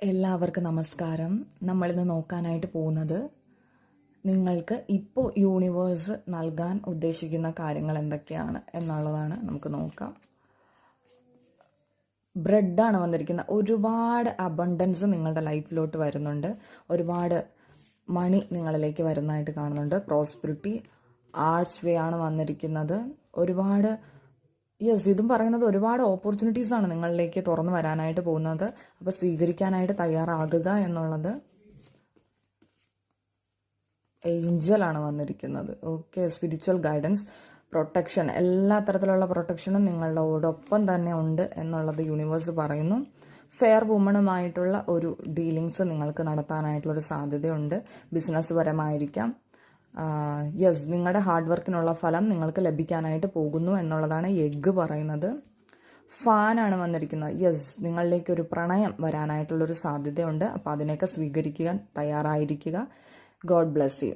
എല്ലാവർക്കും നമസ്കാരം. നമ്മളിന്ന് നോക്കാനായിട്ട് പോകുന്നത് നിങ്ങൾക്ക് ഇപ്പോൾ യൂണിവേഴ്സ് നൽകാൻ ഉദ്ദേശിക്കുന്ന കാര്യങ്ങൾ എന്തൊക്കെയാണ് എന്നുള്ളതാണ്. നമുക്ക് നോക്കാം. ബ്രെഡാണ് വന്നിരിക്കുന്നത്. ഒരുപാട് അബണ്ടൻസ് നിങ്ങളുടെ ലൈഫിലോട്ട് വരുന്നുണ്ട്. ഒരുപാട് മണി നിങ്ങളിലേക്ക് വരുന്നതായിട്ട് കാണുന്നുണ്ട്. പ്രോസ്പെരിറ്റി ആർച്ച് വേ ആണ് വന്നിരിക്കുന്നത്. ഒരുപാട് ഇതും പറയുന്നത് ഒരുപാട് ഓപ്പർച്യൂണിറ്റീസാണ് നിങ്ങളിലേക്ക് തുറന്നു വരാനായിട്ട് പോകുന്നത്. അപ്പോൾ സ്വീകരിക്കാനായിട്ട് തയ്യാറാകുക എന്നുള്ളത്. ഏഞ്ചലാണ് വന്നിരിക്കുന്നത്. ഓക്കെ, സ്പിരിച്വൽ ഗൈഡൻസ്, പ്രൊട്ടക്ഷൻ, എല്ലാ തരത്തിലുള്ള പ്രൊട്ടക്ഷനും നിങ്ങളോടൊപ്പം തന്നെ ഉണ്ട് എന്നുള്ളത് യൂണിവേഴ്സ് പറയുന്നു. ഫെയർ വുമണുമായിട്ടുള്ള ഒരു ഡീലിങ്സ് നിങ്ങൾക്ക് നടത്താനായിട്ടുള്ളൊരു സാധ്യതയുണ്ട്. ബിസിനസ് പരമായിരിക്കാം. നിങ്ങളുടെ ഹാർഡ് വർക്കിനുള്ള ഫലം നിങ്ങൾക്ക് ലഭിക്കാനായിട്ട് പോകുന്നു എന്നുള്ളതാണ് എഗ്ഗ് പറയുന്നത്. ഫാനാണ് വന്നിരിക്കുന്നത്. നിങ്ങളിലേക്ക് ഒരു പ്രണയം വരാനായിട്ടുള്ളൊരു സാധ്യതയുണ്ട്. അപ്പോൾ അതിനെയൊക്കെ സ്വീകരിക്കാൻ തയ്യാറായിരിക്കുക. God bless you.